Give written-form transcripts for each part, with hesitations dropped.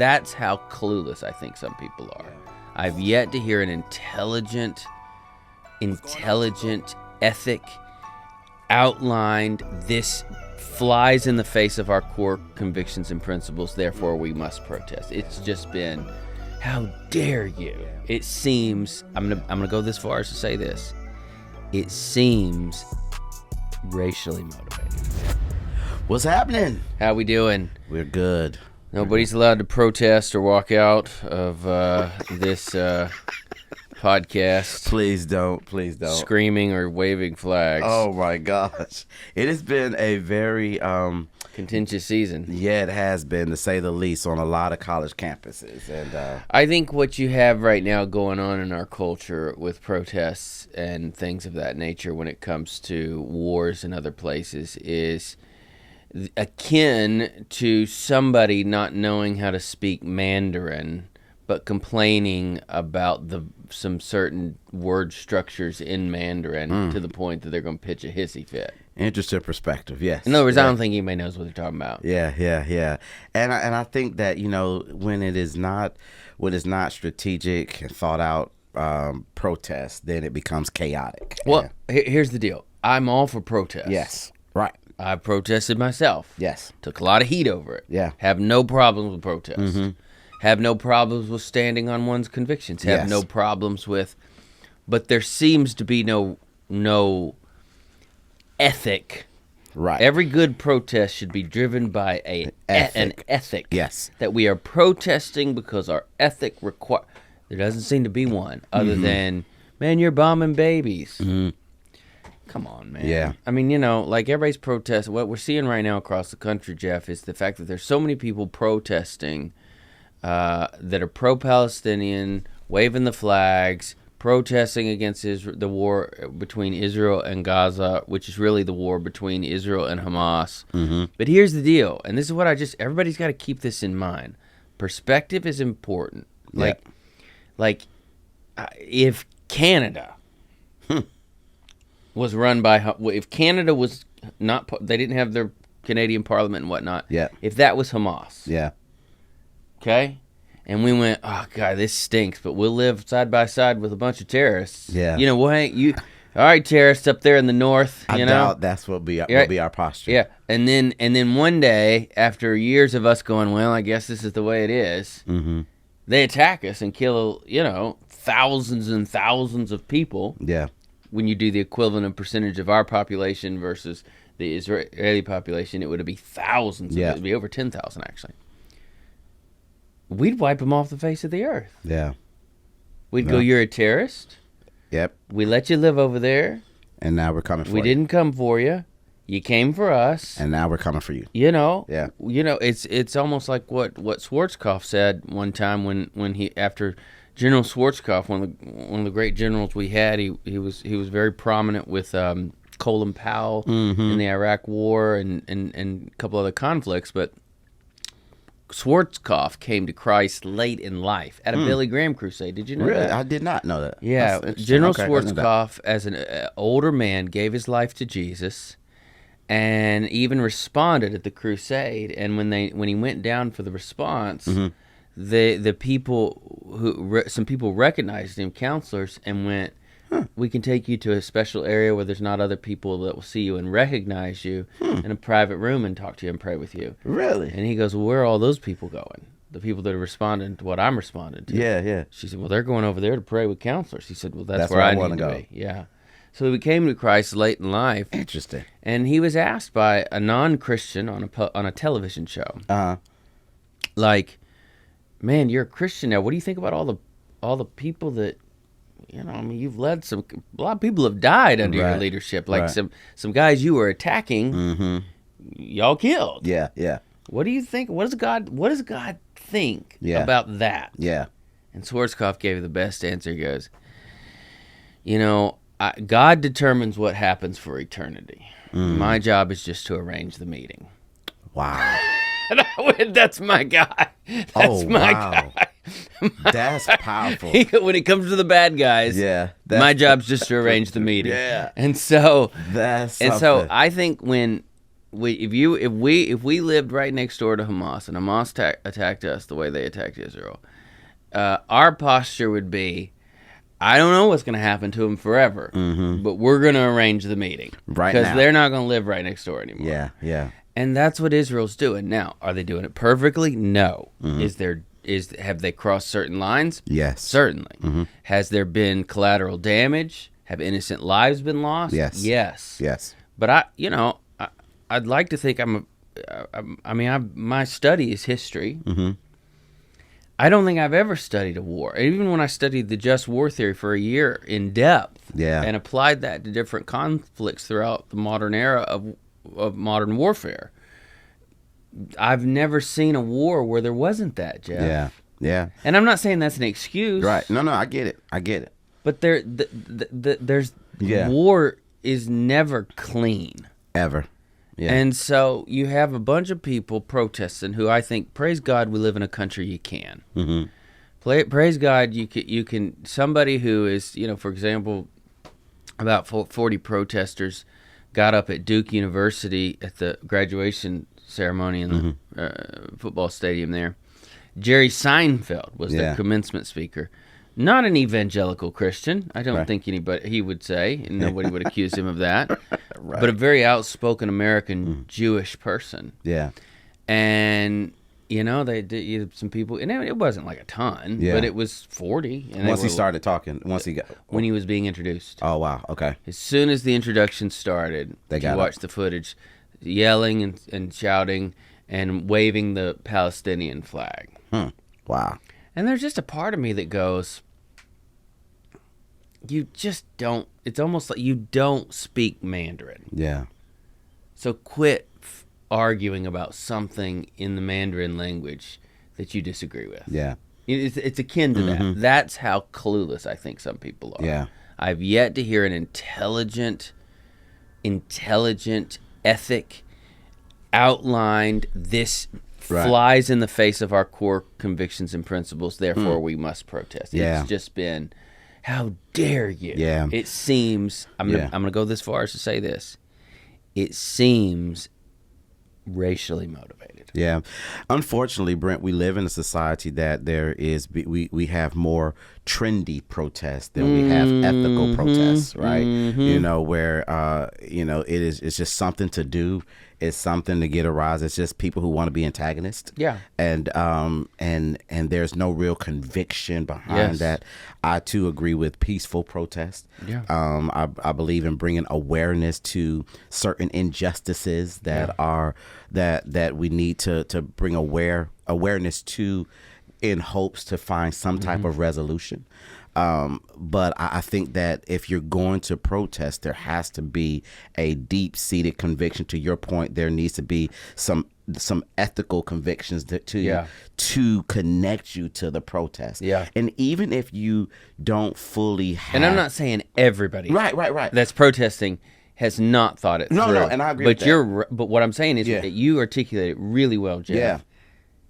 That's how clueless I think some people are. I've yet to hear an intelligent ethic outlined. This flies in the face of our core convictions and principles, therefore we must protest. It's just been, how dare you? It seems, I'm gonna go this far as to say this, it seems racially motivated. What's happening? How we doing? We're good. Nobody's allowed to protest or walk out of this podcast. Please don't. Screaming or waving flags. Oh my gosh. It has been a very contentious season. Yeah, it has been, to say the least, on a lot of college campuses. And I think what you have right now going on in our culture with protests and things of that nature when it comes to wars in other places is akin to somebody not knowing how to speak Mandarin but complaining about some certain word structures in Mandarin to the point that they're going to pitch a hissy fit. Interesting perspective, yes. In other words, I don't think anybody knows what they're talking about. Yeah. And I think that, when it is not strategic and thought out protest, then it becomes chaotic. Well, here's the deal. I'm all for protest. Yes, right. I protested myself. Yes. Took a lot of heat over it. Yeah. Have no problems with protest. Mm-hmm. Have no problems with standing on one's convictions. Have no problems with, but there seems to be no ethic. Right. Every good protest should be driven by an ethic. Yes. That we are protesting because our ethic requires. There doesn't seem to be one other than, man, you're bombing babies. Mm-hmm. Come on, man. Yeah. I mean, like everybody's protesting. What we're seeing right now across the country, Jeff, is the fact that there's so many people protesting that are pro-Palestinian, waving the flags, protesting against the war between Israel and Gaza, which is really the war between Israel and Hamas. Mm-hmm. But here's the deal, and this is what everybody's got to keep this in mind. Perspective is important. Like if Canada was run by, if Canada was not, they didn't have their Canadian Parliament and whatnot. Yeah. If that was Hamas. Yeah. Okay? And we went, oh, God, this stinks, but we'll live side by side with a bunch of terrorists. Yeah. All right, terrorists up there in the north, I doubt that's what will be our posture. Yeah. And then one day, after years of us going, well, I guess this is the way it is, they attack us and kill, thousands and thousands of people. Yeah. When you do the equivalent of percentage of our population versus the Israeli population, it would be thousands. Yeah. It would be over 10,000, actually. We'd wipe them off the face of the earth. Yeah. We'd go, you're a terrorist. Yep. We let you live over there. And now we're coming for you. We didn't come for you. You came for us. And now we're coming for you. Yeah. It's almost like what Schwarzkopf said one time when he, after General Schwarzkopf, one of the great generals we had, he was very prominent with Colin Powell in the Iraq War and a couple other conflicts, but Schwarzkopf came to Christ late in life at a Billy Graham crusade. Did you know that? I did not know that. Yeah, General Schwarzkopf, as an older man, gave his life to Jesus, and even responded at the crusade. And when he went down for the response, the people some people recognized him, counselors, and went, we can take you to a special area where there's not other people that will see you and recognize you in a private room and talk to you and pray with you. Really? And he goes, well, where are all those people going? The people that are responding to what I'm responding to. Yeah. She said, well, they're going over there to pray with counselors. He said, well, that's where I need to go. Yeah. So he came to Christ late in life. Interesting. And he was asked by a non-Christian on a television show. Like, man, you're a Christian now. What do you think about all the people that, you've led a lot of people have died under your leadership. Like some guys you were attacking, y'all killed. Yeah. What do you think? What does God think about that? Yeah. And Schwarzkopf gave the best answer. He goes, God determines what happens for eternity. My job is just to arrange the meeting. Wow. And I went, that's my guy. That's my guy. That's powerful. When it comes to the bad guys, my job's just to arrange the meeting. Yeah. And so that's and something. so I think when if we lived right next door to Hamas and Hamas attacked us the way they attacked Israel, our posture would be, I don't know what's going to happen to them forever, but we're going to arrange the meeting right now because they're not going to live right next door anymore. Yeah. And that's what Israel's doing now. Are they doing it perfectly? No. Have they crossed certain lines? Yes. Certainly. Has there been collateral damage? Have innocent lives been lost? Yes. Yes. But I'd like to think my study is history. I don't think I've ever studied a war. Even when I studied the just war theory for a year in depth and applied that to different conflicts throughout the modern era of modern warfare, I've never seen a war where there wasn't that, Jeff. Yeah. And I'm not saying that's an excuse. Right. No, I get it. But there's war is never clean. Ever. Yeah. And so you have a bunch of people protesting who I think, praise God, we live in a country you can. Praise God, you can somebody who is, for example, about 40 protesters got up at Duke University at the graduation ceremony in the football stadium there. Jerry Seinfeld was their commencement speaker. Not an evangelical Christian, I don't think he would say, and nobody would accuse him of that, but a very outspoken American Jewish person. Yeah. And, they did some people, and it wasn't like a ton, but it was 40. And once he started talking, when he was being introduced. Oh, wow, okay. As soon as the introduction started, you watched the footage, yelling and shouting and waving the Palestinian flag. Wow. And there's just a part of me that goes, you just don't, it's almost like you don't speak Mandarin. Yeah. So quit arguing about something in the Mandarin language that you disagree with. Yeah. It's akin to that. That's how clueless I think some people are. Yeah. I've yet to hear an intelligent ethic outlined. This flies in the face of our core convictions and principles, therefore we must protest. It's just been, how dare you? Yeah. It seems, I'm gonna go this far as to say this, it seems racially motivated. Yeah. Unfortunately, Brent, we live in a society that we have more trendy protests than we have ethical protests, right? Where it's just something to do. It's something to get a rise. It's just people who want to be antagonists. Yeah. And there's no real conviction behind that. I too agree with peaceful protest. Yeah. I believe in bringing awareness to certain injustices that are that we need to bring awareness to, in hopes to find some type of resolution. But I think that if you're going to protest, there has to be a deep-seated conviction. To your point, there needs to be some ethical convictions to connect you to the protest. Yeah. And even if you don't fully have... And I'm not saying everybody right that's protesting has not thought it through. No, and I agree with that. But what I'm saying is that you articulate it really well, Jeff. Yeah.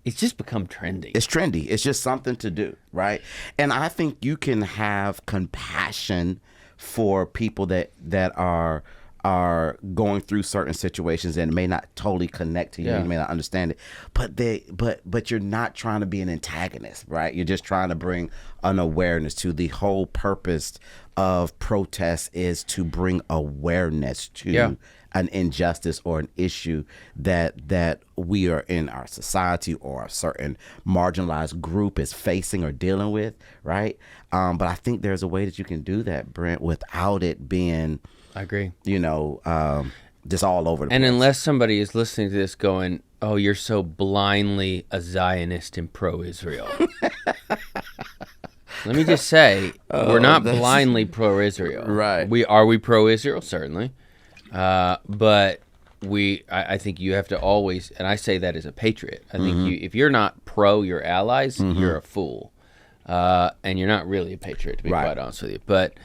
It's just become trendy. It's trendy. It's just something to do, right? And I think you can have compassion for people that are going through certain situations and may not totally connect to you. You may not understand it, but you're not trying to be an antagonist, right? You're just trying to bring an awareness to the whole purpose of protest is to bring awareness to an injustice or an issue that we are in our society or a certain marginalized group is facing or dealing with, right? But I think there's a way that you can do that, Brent, without it being, I agree, just all over the place. And unless somebody is listening to this going, oh, you're so blindly a Zionist and pro-Israel. Let me just say, we're not blindly pro-Israel. Right. Are we pro-Israel? Certainly. But I think you have to always, and I say that as a patriot, I think if you're not pro your allies, you're a fool. And you're not really a patriot, to be quite honest with you. But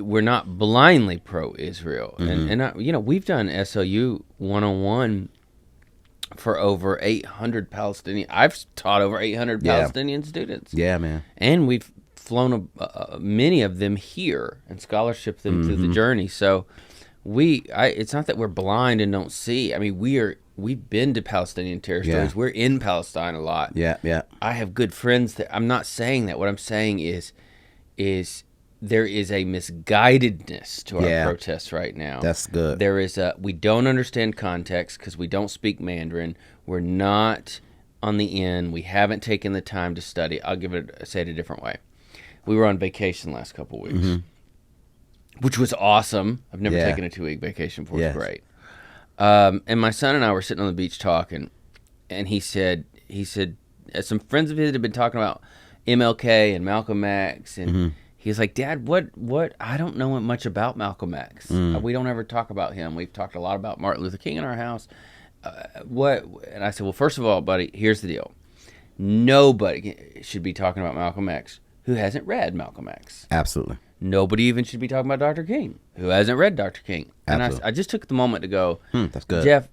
we're not blindly pro-Israel. And we've done SLU 101 for over 800 Palestinian. I've taught over 800 Palestinian students. Yeah, man. And we've flown many of them here and scholarship them through the journey. So it's not that we're blind and don't see. I mean, we've been to Palestinian territories. Yeah. We're in Palestine a lot. Yeah, yeah. I have good friends there. I'm not saying that. What I'm saying is there is a misguidedness to our protests right now. That's good. There is we don't understand context because we don't speak Mandarin. We're not on the end. We haven't taken the time to study. I'll say it a different way. We were on vacation last couple of weeks, which was awesome. I've never taken a 2-week vacation before. It's great. And my son and I were sitting on the beach talking, and he said some friends of his had been talking about MLK and Malcolm X, and he was like, Dad, what? I don't know much about Malcolm X. We don't ever talk about him. We've talked a lot about Martin Luther King in our house. What? And I said, well, first of all, buddy, here's the deal. Nobody should be talking about Malcolm X who hasn't read Malcolm X. Absolutely. Nobody even should be talking about Dr. King who hasn't read Dr. King. And I just took the moment to go, that's good. Jeff,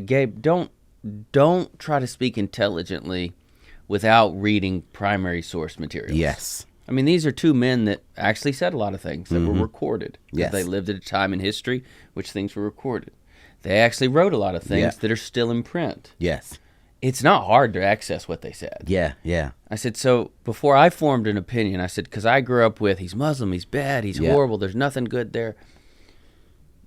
Gabe, don't try to speak intelligently without reading primary source materials. Yes. I mean, these are two men that actually said a lot of things that were recorded. Yes. They lived at a time in history which things were recorded. They actually wrote a lot of things that are still in print. Yes. It's not hard to access what they said. Yeah, yeah. I said, so before I formed an opinion, I said, because I grew up with, he's Muslim, he's bad, he's horrible, there's nothing good there.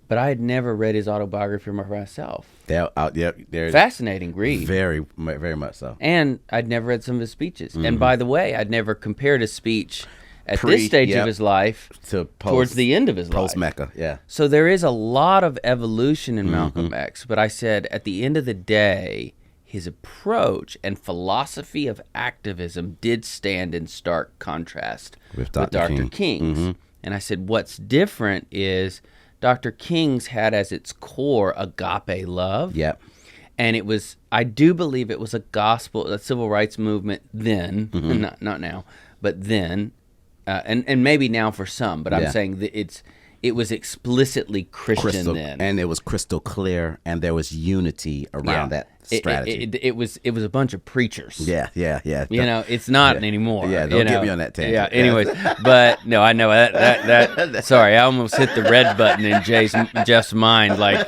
But I had never read his autobiography for myself. Fascinating read. Very, very much so. And I'd never read some of his speeches. And by the way, I'd never compared his speech at this stage of his life towards the end of his life. Post-Mecca, yeah. So there is a lot of evolution in Malcolm X. But I said, at the end of the day, his approach and philosophy of activism did stand in stark contrast with Dr. King's. And I said, what's different is Dr. King's had as its core agape love. Yep. And it was, I do believe it was a civil rights movement then, not now, but then, and maybe now for some, but I'm saying that it was explicitly Christian then. And it was crystal clear, and there was unity around that strategy. It was a bunch of preachers. Yeah. You know, it's not anymore. Yeah, don't get me on that tangent. Yeah, anyways, but no, I know that sorry, I almost hit the red button in Jeff's mind, like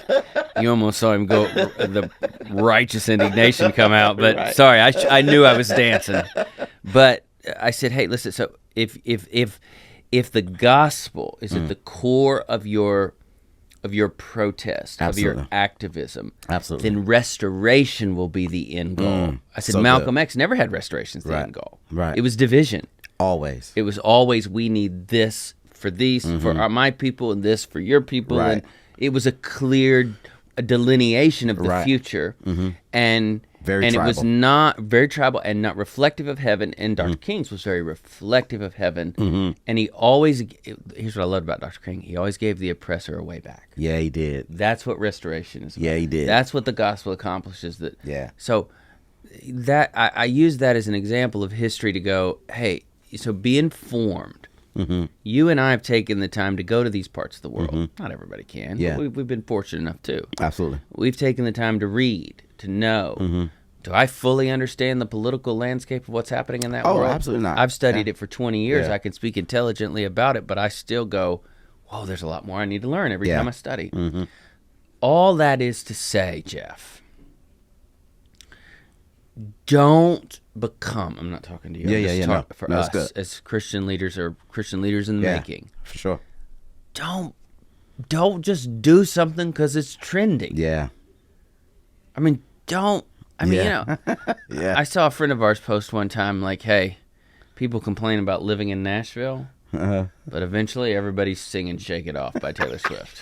you almost saw him go, the righteous indignation come out, but sorry, I knew I was dancing. But I said, hey, listen, so if the gospel is at the core of your protest, of your activism, then restoration will be the end goal. I said Malcolm X never had restoration as the end goal. Right. It was division. Always. It was always, we need this for these, for my people, and this for your people. Right. And it was a clear delineation of the future. And Very tribal. It was not very tribal and not reflective of heaven. And Dr. King's was very reflective of heaven. And he always, here's what I loved about Dr. King, he always gave the oppressor a way back. Yeah, he did. That's what restoration is about. Yeah, he did. That's what the gospel accomplishes. Yeah. So that I use that as an example of history to go, hey, so be informed. You and I have taken the time to go to these parts of the world. Not everybody can. Yeah. But we've been fortunate enough to. Absolutely. We've taken the time to read, to know. Do I fully understand the political landscape of what's happening in that world? Oh, absolutely not. I've studied it for 20 years. Yeah. I can speak intelligently about it, but I still go, whoa, there's a lot more I need to learn every time I study. All that is to say, Jeff, don't become, I'm not talking to you, for us as Christian leaders or Christian leaders in the making. For sure. Don't just do something because it's trending. Yeah. I mean, you know, I saw a friend of ours post one time like, hey, people complain about living in Nashville, but eventually everybody's singing Shake It Off by Taylor Swift.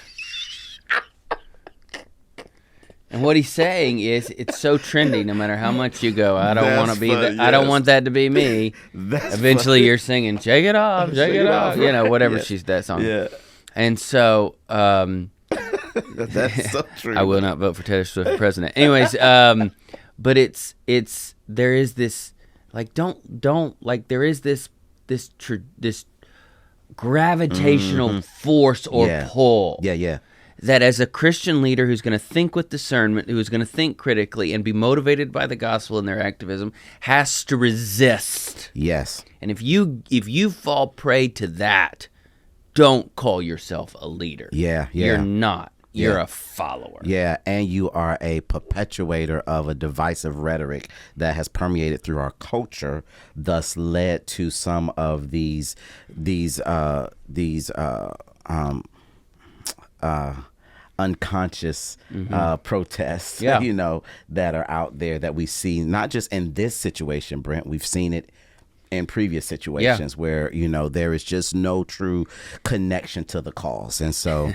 And what he's saying is it's so trendy no matter how much you go, I don't want to be that. I don't want that to be me. Eventually you're singing Shake It Off, Shake It Off, you know, whatever she's that song. Yeah. And so that's so true. I will not vote for Taylor Swift for president. Anyways, but there is this like there is this gravitational force or pull. Yeah. That as a Christian leader who's going to think with discernment, who's going to think critically and be motivated by the gospel in their activism, has to resist. Yes. And if you fall prey to that, don't call yourself a leader. Yeah. You're not. You're a follower. Yeah, and you are a perpetuator of a divisive rhetoric that has permeated through our culture, thus led to some of these unconscious protests, that are out there that we see, not just in this situation, Brent. We've seen it in previous situations where there is just no true connection to the cause. And so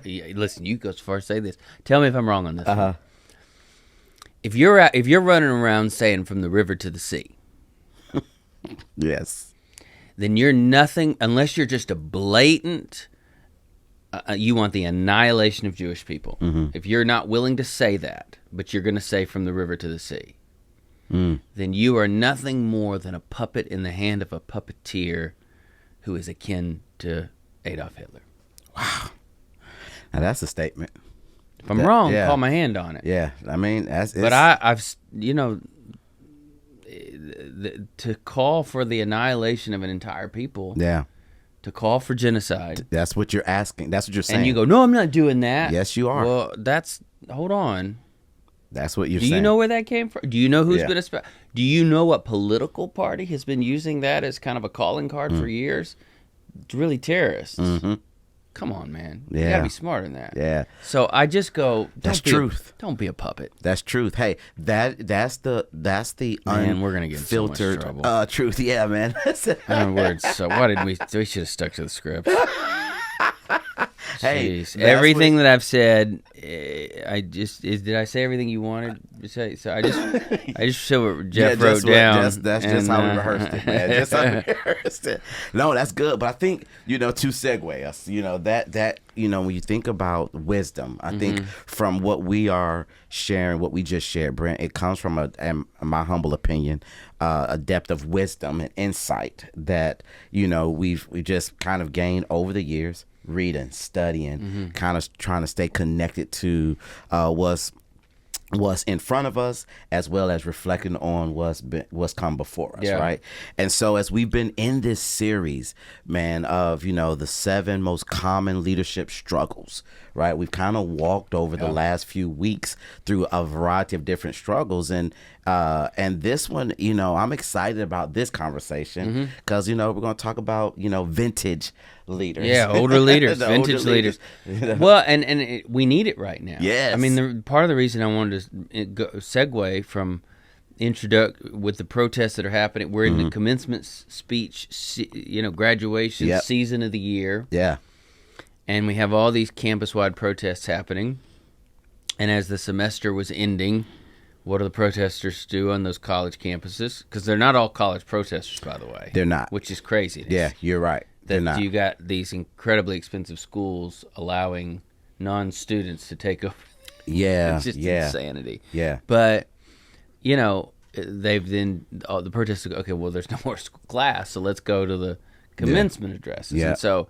listen, you go as far as say this. Tell me if I'm wrong on this one. If you're running around saying from the river to the sea, yes, then you're nothing unless you're just a blatant you want the annihilation of Jewish people. If you're not willing to say that, but you're going to say from the river to the sea, then you are nothing more than a puppet in the hand of a puppeteer who is akin to Adolf Hitler. Wow. Now that's a statement. If I'm wrong, call my hand on it. Yeah, I mean, but I've to call for the annihilation of an entire people. Yeah. To call for genocide. That's what you're asking. That's what you're saying. And you go, no, I'm not doing that. Yes, you are. Well, hold on. That's what you're saying. Do you know where that came from? Do you know who's been do you know what political party has been using that as kind of a calling card for years? It's really terrorists. Come on, man. You gotta be smarter than that. Yeah. So I just go, that's truth. Don't be a puppet. That's truth. Hey, that's the man, we're gonna get in so much trouble. Truth. Yeah, man. So why did we should have stuck to the script. Hey, everything that I've said, did I say everything you wanted to say? So I just showed what Jeff wrote down. That's just how we rehearsed it, man. Just how we rehearsed it. No, that's good. But I think, to segue us, that when you think about wisdom, I think from what we are sharing, what we just shared, Brent, it comes from in my humble opinion, a depth of wisdom and insight that, we just kind of gained over the years. Reading, studying, kind of trying to stay connected to what's in front of us, as well as reflecting on what's come before us, right? And so as we've been in this series, man, of the 7 most common leadership struggles, right? We've kind of walked over the last few weeks through a variety of different struggles, and this one, I'm excited about this conversation because we're going to talk about leaders. vintage leaders. Yeah, older leaders, vintage leaders. Well, and we need it right now. Yes. I mean, part of the reason I wanted to segue from with the protests that are happening, we're in the commencement speech, graduation season of the year. Yeah. And we have all these campus-wide protests happening. And as the semester was ending, what do the protesters do on those college campuses? Because they're not all college protesters, by the way. They're not. Which is crazy. Yeah, you're right. They're not. You got these incredibly expensive schools allowing non-students to take over. Yeah, it's just insanity. Yeah. But, they've then, the protesters go, okay, well, there's no more class, so let's go to the commencement addresses. Yeah. And so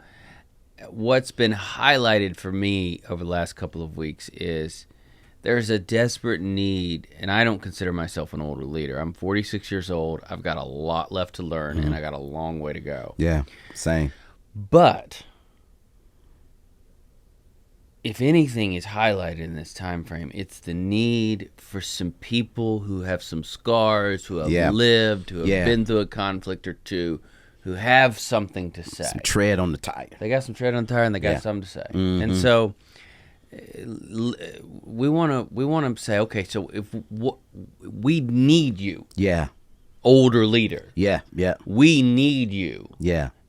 what's been highlighted for me over the last couple of weeks is there's a desperate need, and I don't consider myself an older leader. I'm 46 years old. I've got a lot left to learn, and I got a long way to go. Yeah, same. But if anything is highlighted in this time frame, it's the need for some people who have some scars, who have lived, who have been through a conflict or two, who have something to say. Some tread on the tire. They got some tread on the tire, and they got something to say. And so we want to say, okay, so if we need you, older leader, we need you,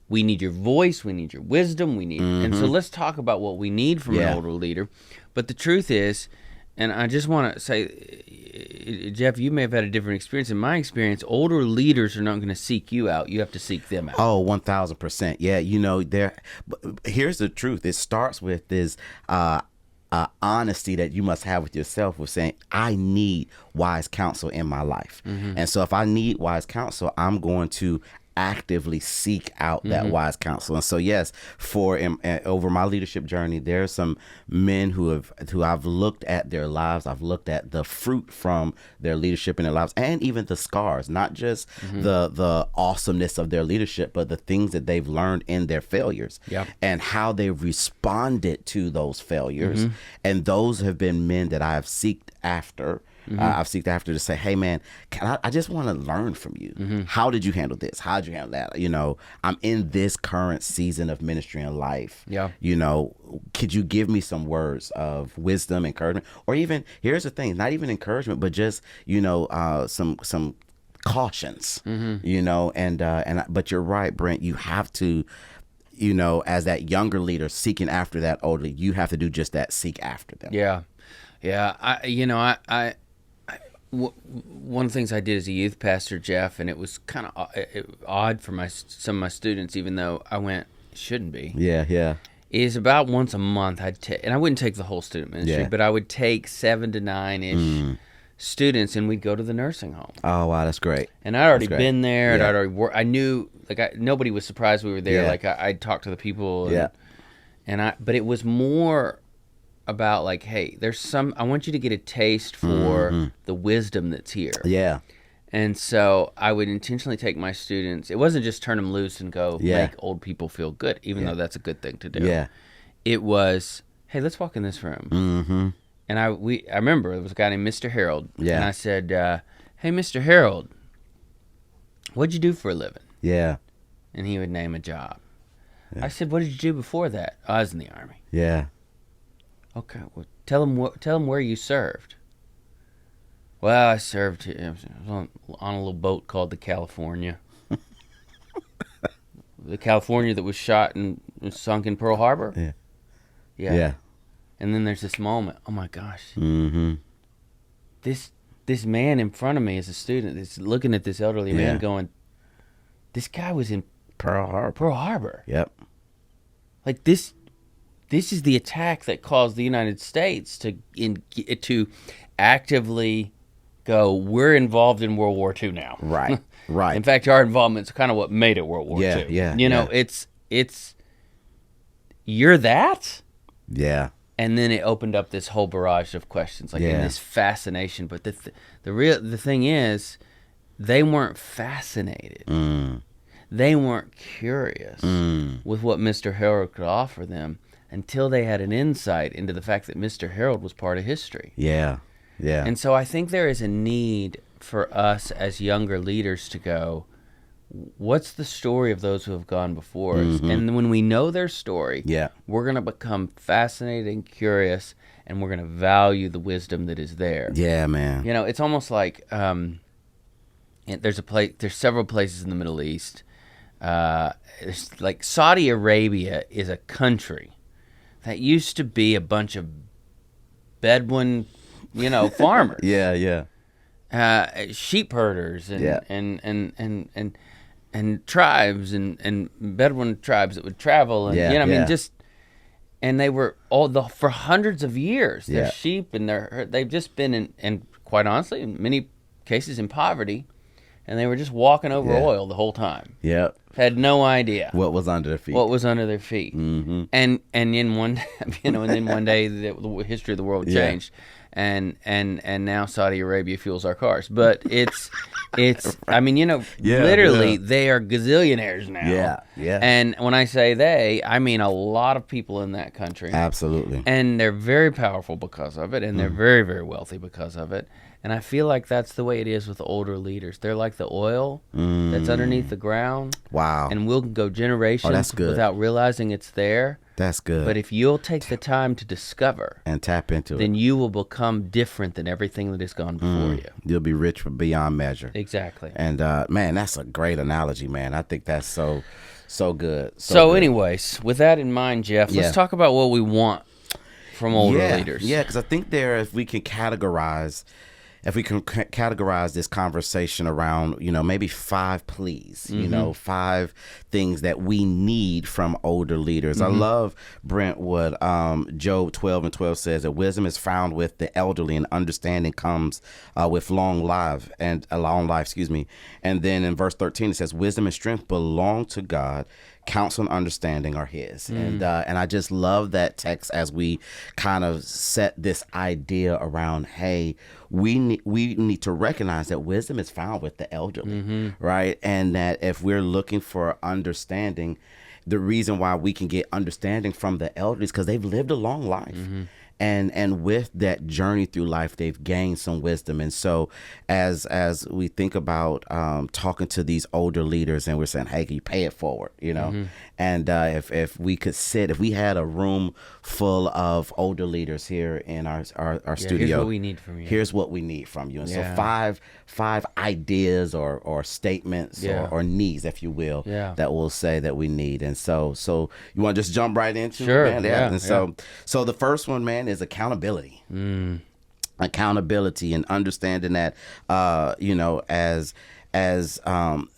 we need your voice, we need your wisdom, we need, and so let's talk about what we need from an older leader. But the truth is, and I just want to say, Jeff, you may have had a different experience. In my experience, older leaders are not going to seek you out. You have to seek them out. Oh, 1,000%. Yeah, here's the truth. It starts with this honesty that you must have with yourself, with saying, I need wise counsel in my life. And so if I need wise counsel, I'm going to actively seek out that wise counsel. And so, yes, over my leadership journey, there are some men who I've looked at their lives. I've looked at the fruit from their leadership in their lives, and even the scars, not just the awesomeness of their leadership, but the things that they've learned in their failures and how they've responded to those failures. And those have been men that I have seeked after. I've seeked after to say, hey, man, I just want to learn from you. How did you handle this? How did you handle that? You know, I'm in this current season of ministry and life. You know, could you give me some words of wisdom, encouragement? Or even, here's the thing, not even encouragement, but just, you know, some cautions, you know, but you're right, Brent, you have to, you know, as that younger leader seeking after that older, you have to do just that, seek after them. One of the things I did as a youth pastor, Jeff, and it was kind of odd for some of my students, even though I went, shouldn't be. Is about once a month and I wouldn't take the whole student ministry, but I would take 7 to 9-ish students, and we'd go to the nursing home. Oh, wow, that's great. And I'd already been there, and I'd already worked. I knew, nobody was surprised we were there. Like I'd talk to the people, but it was more about like, hey, I want you to get a taste for the wisdom that's here. And so I would intentionally take my students. It wasn't just turn them loose and go make old people feel good, even though that's a good thing to do. It was, hey, let's walk in this room. And I remember there was a guy named Mr. Harold. And I said, hey, Mr. Harold, what'd you do for a living? And he would name a job. I said, what did you do before that? I was in the Army. Okay, well, tell him where you served. Well, I served on a little boat called the California. The California that was shot and sunk in Pearl Harbor? Yeah. And then there's this moment, oh my gosh. This man in front of me as a student is looking at this elderly man going, this guy was in Pearl Harbor. Like this is the attack that caused the United States to actively go, we're involved in World War II now. Right. In fact, our involvement's kind of what made it World War II. You know, it's you're that? And then it opened up this whole barrage of questions, like in this fascination. But the thing is, they weren't fascinated. They weren't curious with what Mr. Harold could offer them until they had an insight into the fact that Mr. Harold was part of history. And so I think there is a need for us as younger leaders to go, what's the story of those who have gone before us? And when we know their story, we're going to become fascinated and curious, and we're going to value the wisdom that is there. Man. You know, it's almost like there's several places in the Middle East. It's like Saudi Arabia is a country that used to be a bunch of Bedouin, farmers. Sheep herders and tribes and Bedouin tribes that would travel and and they were for hundreds of years. Their sheep and they've just been and quite honestly in many cases in poverty, and they were just walking over oil the whole time. Had no idea what was under their feet. And in one, and then one day the history of the world changed, and now Saudi Arabia fuels our cars. But it's literally they are gazillionaires now. And when I say they, I mean a lot of people in that country. Absolutely. And they're very powerful because of it, and they're very, very wealthy because of it. And I feel like that's the way it is with older leaders. They're like the oil that's underneath the ground. Wow. And we'll go generations without realizing it's there. That's good. But if you'll take the time to discover and tap into then you will become different than everything that has gone before you. You'll be rich beyond measure. Exactly. And man, that's a great analogy, man. I think that's so good. So anyways, with that in mind, Jeff, let's talk about what we want from older leaders. Yeah, because I think if we can categorize if we can categorize this conversation around, maybe 5 pleas, 5 things that we need from older leaders. I love, Brent, what Job 12:12 says, that wisdom is found with the elderly and understanding comes with long life. And then in verse 13 it says, wisdom and strength belong to God. Counsel and understanding are his. And I just love that text as we kind of set this idea around, hey, we need to recognize that wisdom is found with the elderly, right? And that if we're looking for understanding, the reason why we can get understanding from the elderly is because they've lived a long life. And with that journey through life, they've gained some wisdom. And so as we think about talking to these older leaders, and we're saying, hey, can you pay it forward, And if we had a room full of older leaders here in our studio. Here's what we need from you. Here's what we need from you. And so five ideas or statements or needs, if you will, that we'll say that we need. And so you want to just jump right into it, man? And so the first one, man, is accountability. Accountability and understanding that, as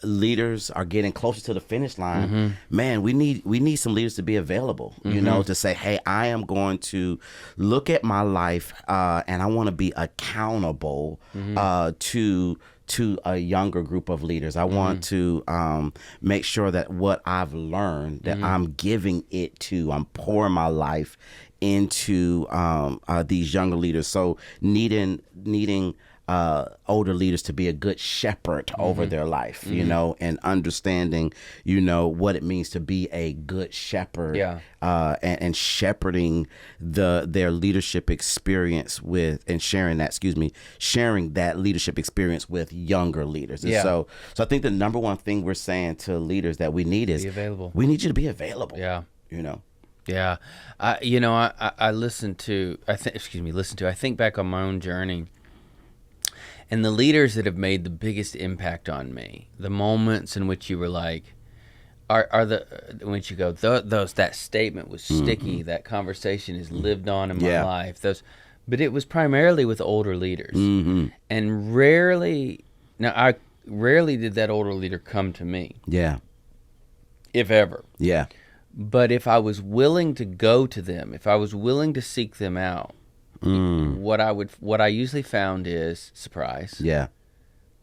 leaders are getting closer to the finish line, man, we need some leaders to be available, to say, hey, I am going to look at my life and I want to be accountable to a younger group of leaders. I want to make sure that what I've learned, that I'm giving it to, I'm pouring my life into these younger leaders. So needing older leaders to be a good shepherd over their life, and understanding, what it means to be a good shepherd, and shepherding their leadership experience with, and sharing that leadership experience with younger leaders. And so I think the number one thing we're saying to leaders that we need is be available. We need you to be available. Yeah. I listen to, I think back on my own journey, and the leaders that have made the biggest impact on me, the moments in which you were like, in which you go, that statement was sticky, that conversation is lived on in my life. But it was primarily with older leaders. And rarely did that older leader come to me. Yeah. If ever. Yeah. But if I was willing to go to them, if I was willing to seek them out, what I usually found is surprise. Yeah.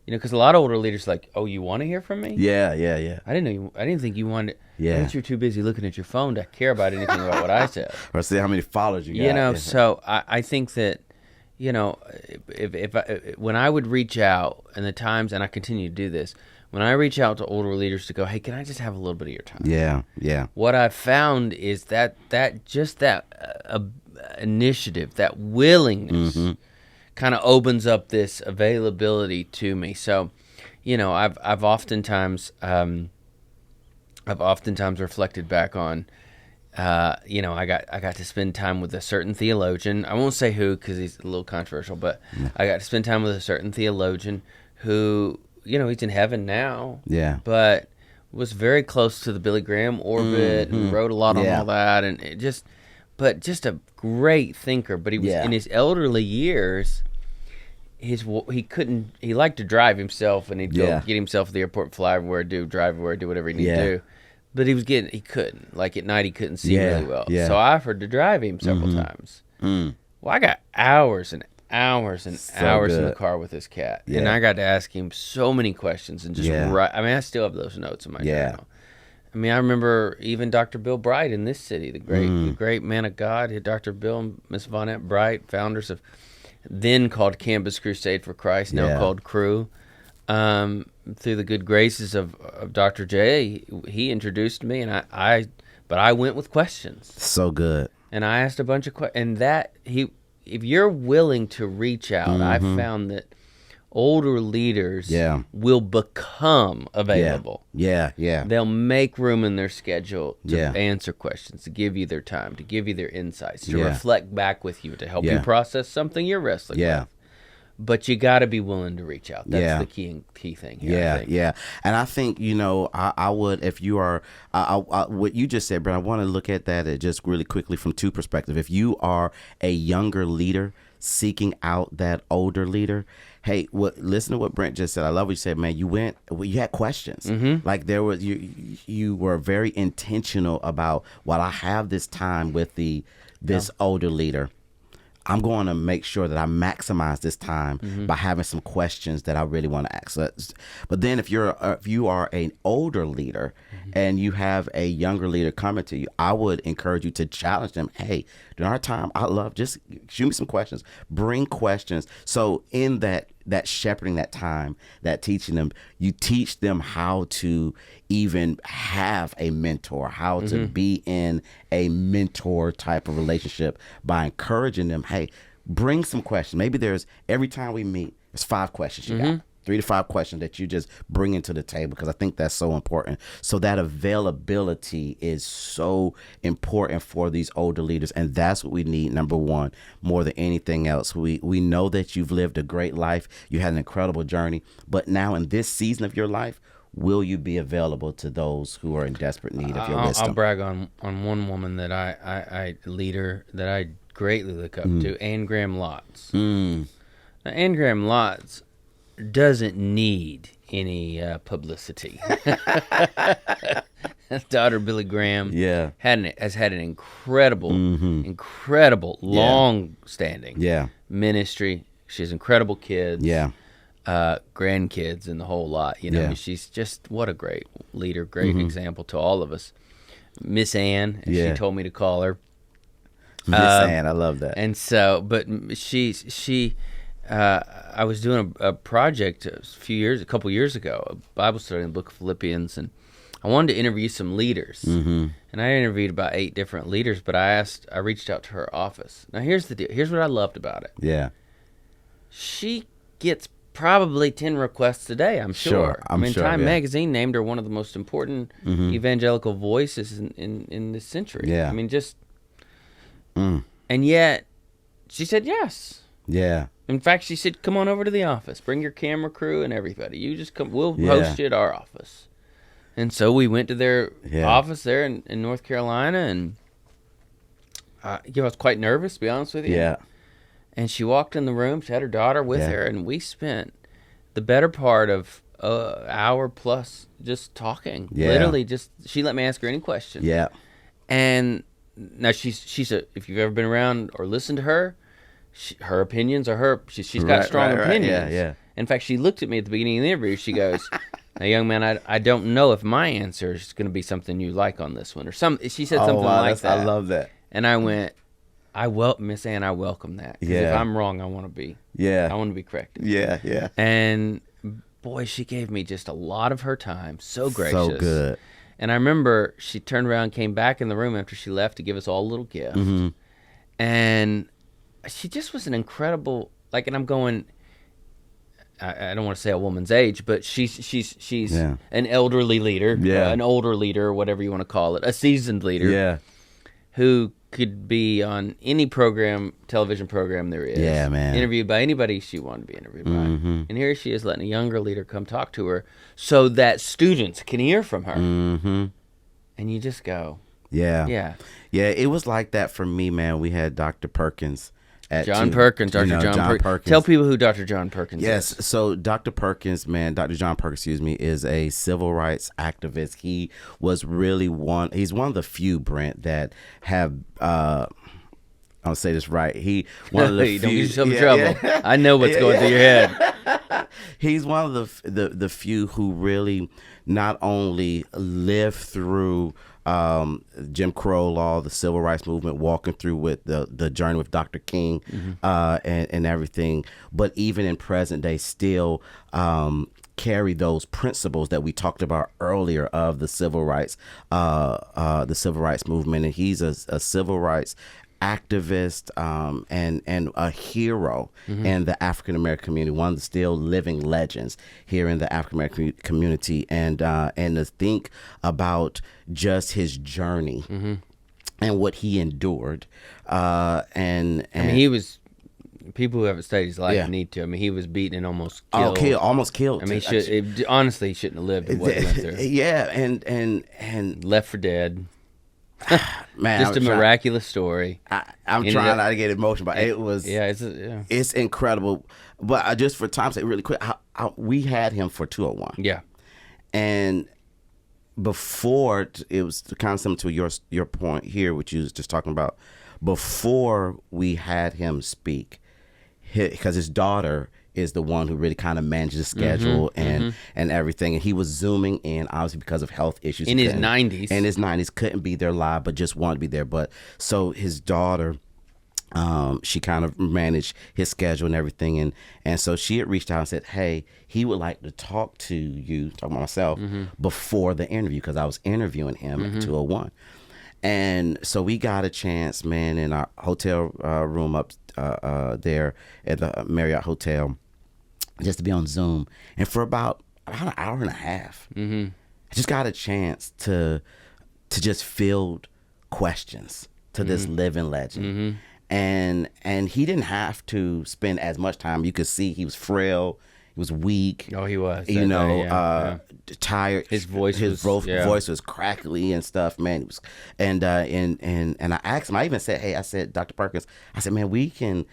Because a lot of older leaders are like, oh, you want to hear from me? Yeah. I didn't think you wanted. Yeah. I think you're too busy looking at your phone to care about anything about what I said. Or see how many followers you got. So I think that, if when I would reach out, and the times, and I continue to do this, when I reach out to older leaders to go, hey, can I just have a little bit of your time? Yeah. What I've found is that initiative, that willingness, kind of opens up this availability to me. So, I've oftentimes reflected back on, I got to spend time with a certain theologian. I won't say who because he's a little controversial, but I got to spend time with a certain theologian who, he's in heaven now. Yeah. But was very close to the Billy Graham orbit and wrote a lot on all that, and just a great thinker. But he was in his elderly years. He liked to drive himself, and he'd go get himself to the airport, fly everywhere, drive everywhere, do whatever he needed to do. But he couldn't. Like at night, he couldn't see really well. Yeah. So I offered to drive him several times. Well, I got hours and hours and hours in the car with this cat, and I got to ask him so many questions and just write. I mean, I still have those notes in my journal. I mean, I remember even Dr. Bill Bright in this city, the great man of God, Dr. Bill and Miss Vonette Bright, founders of then called Campus Crusade for Christ, now called Crowe. Through the good graces of Dr. J, he introduced me, and I went with questions. So good. And I asked a bunch of questions, and if you're willing to reach out, I've found that older leaders will become available. Yeah. They'll make room in their schedule to answer questions, to give you their time, to give you their insights, to reflect back with you, to help you process something you're wrestling with. But you got to be willing to reach out. That's the key thing here. Yeah. And I think, I would, if you are, what you just said, Brent, I want to look at that just really quickly from two perspectives. If you are a younger leader seeking out that older leader, hey, listen to what Brent just said. I love what you said, man. You had questions. Like there was, you were very intentional about, while I have this time with this older leader, I'm going to make sure that I maximize this time by having some questions that I really want to ask. But then if you are an older leader and you have a younger leader coming to you, I would encourage you to challenge them. Hey, during our time, just shoot me some questions, bring questions. So in that shepherding, that time, that teaching them, you teach them how to even have a mentor, how to be in a mentor type of relationship by encouraging them. Hey, bring some questions. Maybe every time we meet, there's 5 questions you got. 3 to 5 questions that you just bring into the table, because I think that's so important. So that availability is so important for these older leaders, and that's what we need, number one, more than anything else. We know that you've lived a great life. You had an incredible journey, but now in this season of your life, will you be available to those who are in desperate need of your wisdom? I'll brag on one woman that I leader that I greatly look up to, Anne Graham Lotz. Now, Anne Graham Lotz doesn't need any publicity. Daughter Billy Graham has had an incredible long-standing ministry. She has incredible kids, grandkids, and the whole lot. You know, I mean, she's just, what a great leader, great example to all of us. Miss Ann, as she told me to call her. Miss Ann, I love that. And so, but she. I was doing a project a couple years ago, a Bible study in the book of Philippians, and I wanted to interview some leaders. And I interviewed about 8 different leaders, but I reached out to her office. Now, here's the deal. Here's what I loved about it. Yeah. She gets probably 10 requests a day, I'm sure. Time Magazine named her one of the most important evangelical voices in this century. Yeah. I mean, just... And yet, she said yes. Yeah. In fact, she said, come on over to the office. Bring your camera crew and everybody. You just come. We'll host you at our office. And so we went to their office there in North Carolina, and I was quite nervous, to be honest with you. Yeah. And she walked in the room. She had her daughter with her, and we spent the better part of an hour plus just talking. Yeah. Literally, she let me ask her any question. Yeah. And now she's if you've ever been around or listened to her, her opinions are she's got strong opinions. Yeah. In fact, she looked at me at the beginning of the interview. She goes, now, young man, I don't know if my answer is going to be something you like on this one. Or she said something like that. I love that. And I went, Miss Ann, I welcome that. Because if I'm wrong, I want to be corrected. Yeah. And boy, she gave me just a lot of her time. So gracious. So good. And I remember she turned around, came back in the room after she left to give us all a little gift. And she just was an incredible, and I'm going, I don't want to say a woman's age, but she's an elderly leader, an older leader, or whatever you want to call it, a seasoned leader, who could be on any television program there is, interviewed by anybody she wanted to be interviewed by. And here she is letting a younger leader come talk to her so that students can hear from her. And you just go, yeah, it was like that for me, man. We had Dr. Perkins. John Perkins. Tell people who Dr. John Perkins is. Yes, so Dr. Perkins, Dr. John Perkins, is a civil rights activist. He was really he's one of the few, Brent, that have, I'll say this right, one of the few. Don't get yourself in trouble. Yeah. I know what's going through your head. He's one of the few who really not only lived through Jim Crowe law, the civil rights movement, walking through with the journey with Dr. King, and everything, but even in present day still carry those principles that we talked about earlier of the civil rights movement. And he's a civil rights activist and a hero in the African American community, one of the still living legends here in the African American community, and to think about just his journey and what he endured, and I mean, he was. People who haven't studied his life need to. I mean, he was beaten and almost killed. Almost killed. I mean, honestly, he shouldn't have lived what he went through. Yeah, and left for dead. Man, Just a miraculous story. I'm trying not to get emotional, but it was. Yeah, it's incredible. But just for time's sake, really quick, we had him for 201. Yeah. And before, it was kind of similar to your point here, which you was just talking about. Before we had him speak, because his daughter is the one who really kind of manages the schedule and everything. And he was Zooming in, obviously, because of health issues. In his 90s. In his 90s, couldn't be there live, but just wanted to be there. But so his daughter, she kind of managed his schedule and everything. And so she had reached out and said, hey, he would like to talk to you, talking about myself, before the interview, because I was interviewing him at 201. And so we got a chance, man, in our hotel room up there at the Marriott Hotel, just to be on Zoom. And for about an hour and a half, I just got a chance to just field questions to this living legend. And he didn't have to spend as much time. You could see he was frail. He was weak. Oh, he was. Tired. His voice was crackly and stuff, man. It was, and I asked him. I even said, "Hey," I said, "Dr. Perkins," I said, "Man, we can,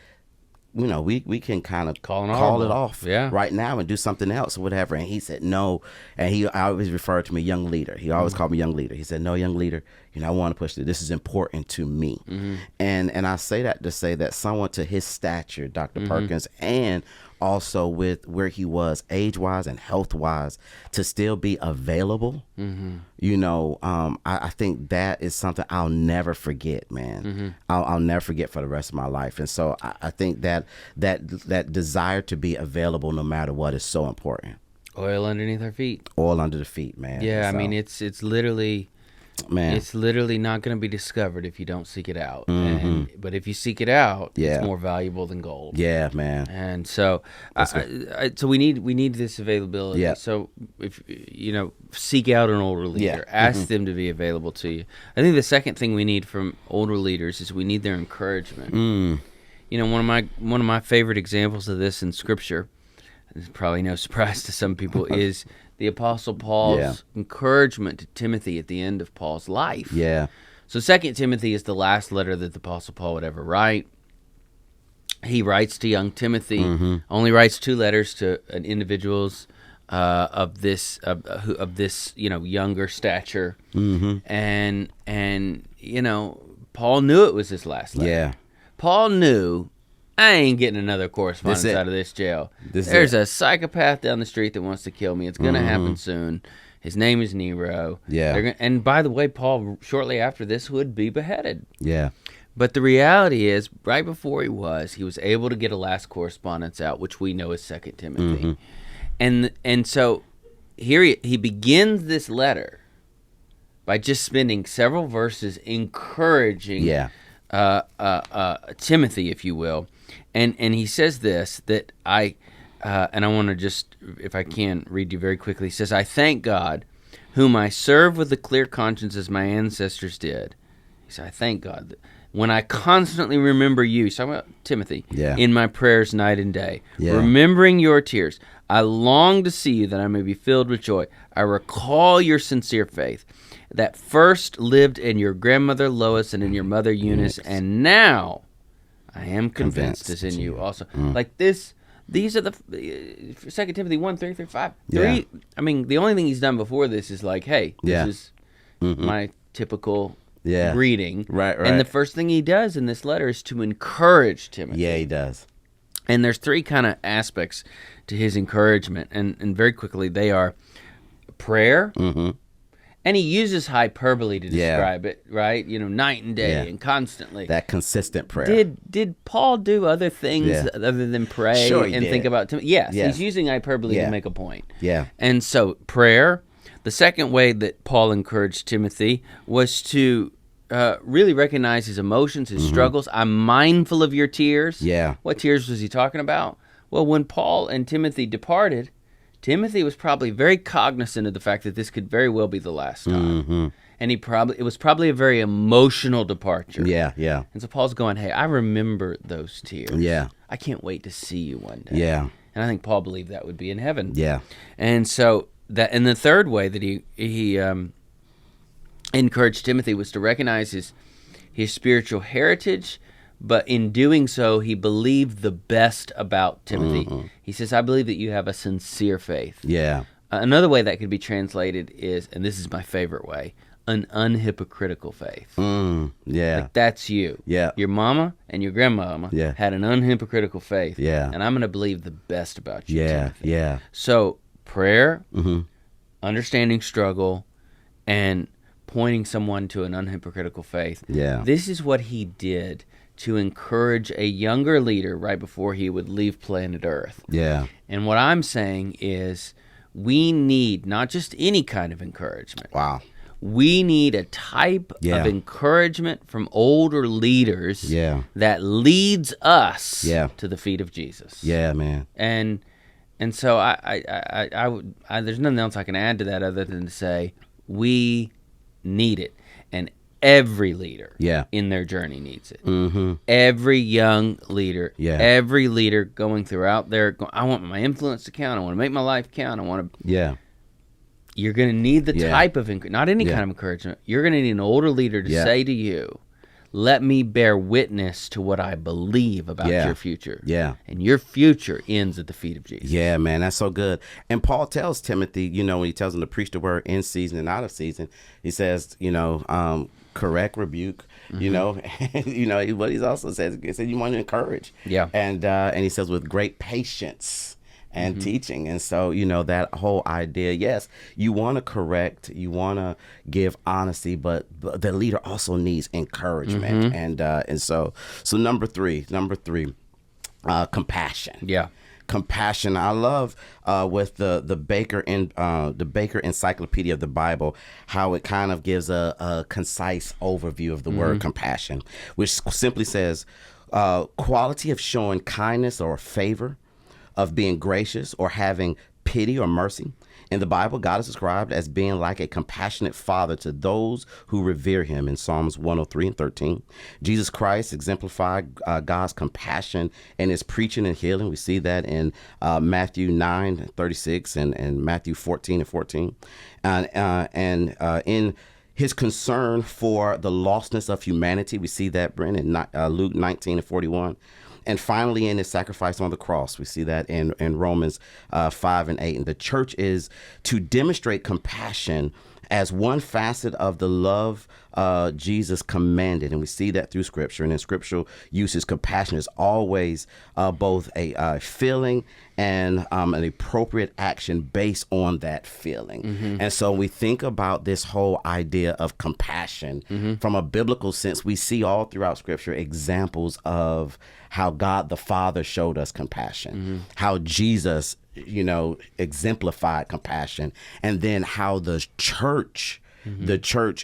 we can kind of call it off right now and do something else or whatever." And he said, "No," and he always referred to me young leader. He always called me young leader. He said, "No, young leader, I want to push this. This is important to me." And I say that to say that someone to his stature, Dr. Perkins, and also with where he was age-wise and health-wise, to still be available, I think that is something I'll never forget, man. I'll never forget for the rest of my life. And so I think that desire to be available no matter what is so important. Oil underneath our feet. Oil under the feet, man. Yeah, so, I mean, it's literally... Man. It's literally not going to be discovered if you don't seek it out. But if you seek it out, it's more valuable than gold. Yeah, man. And so, so we need this availability. Yeah. So if seek out an older leader, ask them to be available to you. I think the second thing we need from older leaders is we need their encouragement. One of my favorite examples of this in Scripture, it's probably no surprise to some people, is the Apostle Paul's encouragement to Timothy at the end of Paul's life. Yeah. So 2 Timothy is the last letter that the Apostle Paul would ever write. He writes to young Timothy, only writes 2 letters to individuals of this younger stature. And Paul knew it was his last letter. Yeah. Paul knew, I ain't getting another correspondence out of this jail. There's a psychopath down the street that wants to kill me. It's going to happen soon. His name is Nero. Yeah. And by the way, Paul, shortly after this, would be beheaded. Yeah. But the reality is, right before he was able to get a last correspondence out, which we know is 2 Timothy. And so here he begins this letter by just spending several verses encouraging Timothy, if you will. And he says this, that I want to just, if I can, read you very quickly. He says, "I thank God, whom I serve with a clear conscience as my ancestors did." He said, "I thank God that when I constantly remember you," he's talking about Timothy, "in my prayers night and day, remembering your tears, I long to see you that I may be filled with joy. I recall your sincere faith that first lived in your grandmother Lois and in your mother Eunice, and now I am convinced is in you also." Like this, these are the 2 Timothy 1:3-5. I mean, the only thing he's done before this is like, hey, this is my typical greeting. Right. And the first thing he does in this letter is to encourage Timothy. Yeah, he does. And there's 3 kind of aspects to his encouragement. And very quickly, they are prayer. And he uses hyperbole to describe it, right? Night and day and constantly. That consistent prayer. Did Paul do other things other than pray and think about Timothy? Yes, he's using hyperbole to make a point. Yeah. And so prayer. The second way that Paul encouraged Timothy was to really recognize his emotions, his struggles. I'm mindful of your tears. Yeah. What tears was he talking about? Well, when Paul and Timothy departed, Timothy was probably very cognizant of the fact that this could very well be the last time. And it was probably a very emotional departure. Yeah. And so Paul's going, hey, I remember those tears. Yeah. I can't wait to see you one day. Yeah. And I think Paul believed that would be in heaven. Yeah. And so and the third way that he encouraged Timothy was to recognize his spiritual heritage, but in doing so, he believed the best about Timothy. He says, I believe that you have a sincere faith. Yeah. Another way that could be translated is, and this is my favorite way, an unhypocritical faith. Yeah. Like, that's you. Yeah. Your mama and your grandmama had an unhypocritical faith. Yeah. And I'm going to believe the best about you, Yeah. Timothy. Yeah. So prayer, understanding struggle, and pointing someone to an unhypocritical faith. Yeah. This is what he did to encourage a younger leader right before he would leave planet Earth. Yeah. And what I'm saying is we need not just any kind of encouragement. Wow. We need a type of encouragement from older leaders that leads us to the feet of Jesus. Yeah, man. And so I would there's nothing else I can add to that other than to say we need it, and every leader in their journey needs it. Every young leader, every leader going throughout their, I want my influence to count. I want to make my life count. I want to. You're going to need the type of not any kind of encouragement. You're going to need an older leader to say to you, let me bear witness to what I believe about your future. Yeah. And your future ends at the feet of Jesus. Yeah, man, that's so good. And Paul tells Timothy, you know, when he tells him to preach the word in season and out of season, he says, you know, correct, rebuke, you know, you know, what he also says, he said you want to encourage. Yeah. And he says with great patience and teaching. And so, you know, that whole idea, yes, you want to correct, you want to give honesty, but the leader also needs encouragement. And so number three, compassion. Yeah. Compassion. I love with the Baker Encyclopedia of the Bible how it kind of gives a concise overview of the word compassion, which simply says quality of showing kindness or favor, of being gracious or having pity or mercy. In the Bible, God is described as being like a compassionate father to those who revere him in Psalms 103:13. Jesus Christ exemplified God's compassion in his preaching and healing. We see that in Matthew 9:36 and Matthew 14:14. And in his concern for the lostness of humanity, we see that, Brent, in Luke 19:41. And finally, in his sacrifice on the cross, we see that in Romans 5 and 8. And the church is to demonstrate compassion as one facet of the love Jesus commanded. And we see that through Scripture. And in scriptural uses, compassion is always both a feeling and an appropriate action based on that feeling. And so we think about this whole idea of compassion from a biblical sense. We see all throughout Scripture examples of how God the Father showed us compassion, how Jesus, you know, exemplified compassion, and then how the church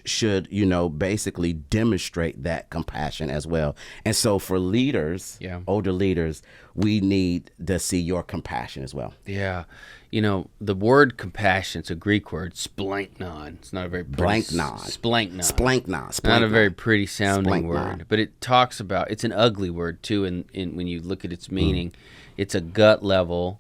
should, you know, basically demonstrate that compassion as well. And so for leaders, older leaders, we need to see your compassion as well. Yeah. You know, the word compassion, it's a Greek word, splanknon. It's not a very pretty... Splanknon. Not a very pretty sounding word, but it talks about, it's an ugly word too, and when you look at its meaning, it's a gut level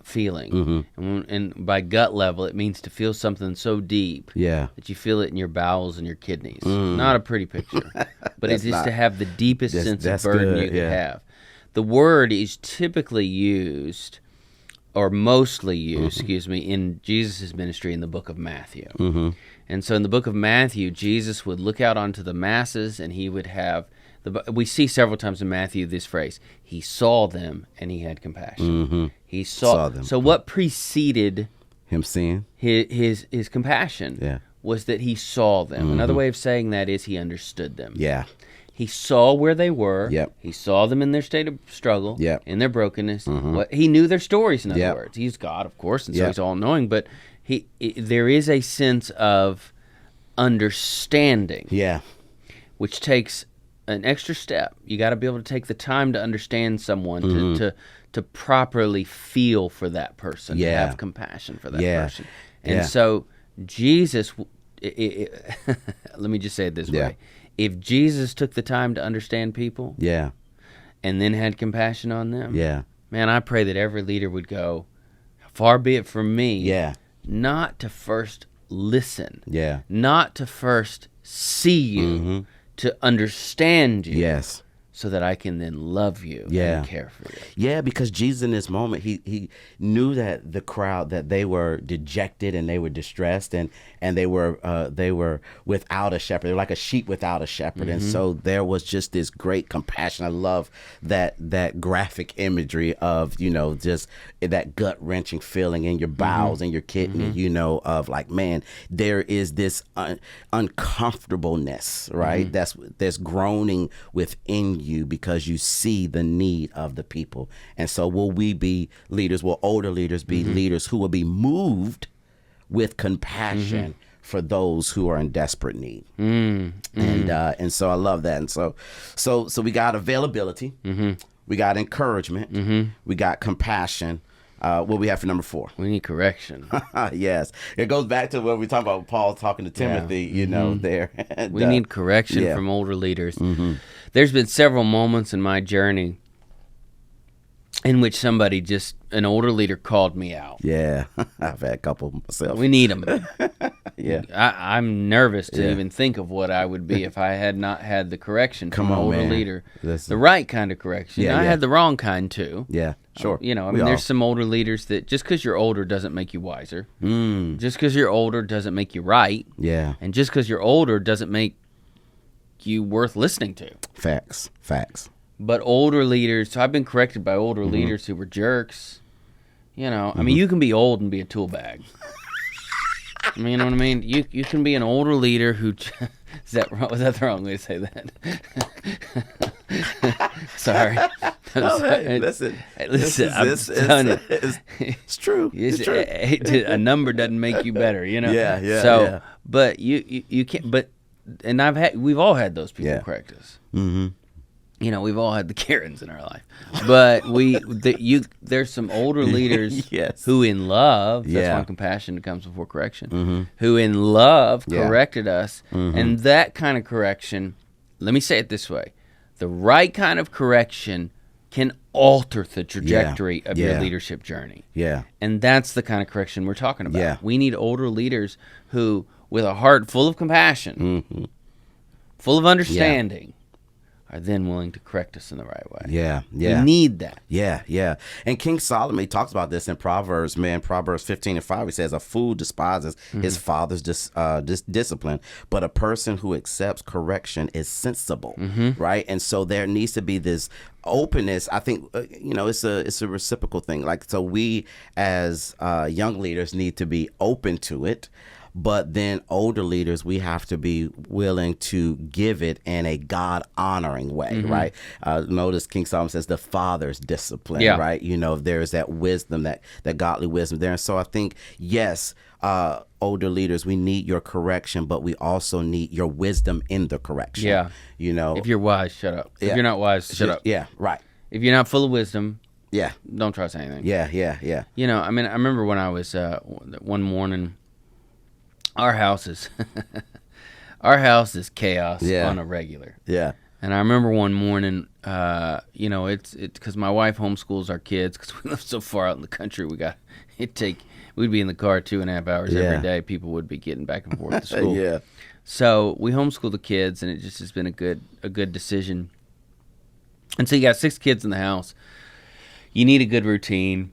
feeling. And by gut level, it means to feel something so deep that you feel it in your bowels and your kidneys. Not a pretty picture, but it's just to have the deepest sense of burden you can have. The word is typically used, or mostly used, in Jesus' ministry in the book of Matthew. And so in the book of Matthew, Jesus would look out onto the masses, and he would have, we see several times in Matthew this phrase, he saw them and he had compassion. He saw them. So what preceded him seeing his compassion was that he saw them. Another way of saying that is he understood them. He saw where they were. He saw them in their state of struggle, in their brokenness. He knew their stories, in other words. He's God, of course, and so he's all-knowing, but there is a sense of understanding, which takes an extra step. You got to be able to take the time to understand someone, to properly feel for that person, to have compassion for that person. And so Jesus, let me just say it this way. If Jesus took the time to understand people and then had compassion on them, man, I pray that every leader would go, far be it from me not to first listen. Yeah. Not to first see you, to understand you. Yes. So that I can then love you and care for you. Yeah, because Jesus in this moment, he knew that the crowd, that they were dejected and they were distressed and they were without a shepherd. They were like a sheep without a shepherd. And so there was just this great compassion. I love that graphic imagery of, just that gut-wrenching feeling in your bowels and your kidney, of like, man, there is this uncomfortableness, right? That's groaning within you because you see the need of the people. And so will we be leaders, will older leaders be leaders who will be moved with compassion for those who are in desperate need? And so I love that. And so we got availability, we got encouragement, we got compassion. What we have for number 4? We need correction. Yes. It goes back to what we talked about Paul talking to Timothy, there. And, we need correction from older leaders. There's been several moments in my journey in which an older leader called me out. Yeah. I've had a couple myself. We need them. Yeah. I'm nervous to even think of what I would be if I had not had the correction from an older leader. Listen. The right kind of correction. I had the wrong kind too. Yeah, sure. There's some older leaders that just because you're older doesn't make you wiser. Just because you're older doesn't make you right. Yeah. And just because you're older doesn't make you worth listening to. Facts. But older leaders, so I've been corrected by older leaders who were jerks. I mean, you can be old and be a tool bag. I mean, you know what I mean? You can be an older leader who... Was that the wrong way to say that? Sorry. Listen, it's true. It's true. A number doesn't make you better, Yeah. So, but you can't... But, and we've all had those people correct us. We've all had the Karens in our life, but there's some older leaders who in love, that's why compassion comes before correction, who in love corrected us. And that kind of correction, let me say it this way, the right kind of correction can alter the trajectory of your leadership journey. Yeah. And that's the kind of correction we're talking about. Yeah. We need older leaders who, with a heart full of compassion, full of understanding, are then willing to correct us in the right way. Yeah. We need that. Yeah. And King Solomon talks about this in Proverbs, Proverbs 15:5. He says, a fool despises his father's discipline, but a person who accepts correction is sensible, right? And so there needs to be this openness. I think, it's a reciprocal thing. Like, so we as young leaders need to be open to it. But then older leaders, we have to be willing to give it in a God-honoring way, right? Notice King Solomon says the father's discipline, right? There's that wisdom, that godly wisdom there. And so I think, yes, older leaders, we need your correction, but we also need your wisdom in the correction. Yeah. If you're wise, shut up. If you're not wise, shut up. Yeah, right. If you're not full of wisdom, don't trust anything. Yeah. I mean, I remember when I was, one morning... Our house is chaos on a regular. Yeah. And I remember one morning, it's because my wife homeschools our kids because we live so far out in the country. We'd be in the car 2.5 hours every day. People would be getting back and forth to school. Yeah. So we homeschool the kids, and it just has been a good decision. And so you got 6 kids in the house. You need a good routine.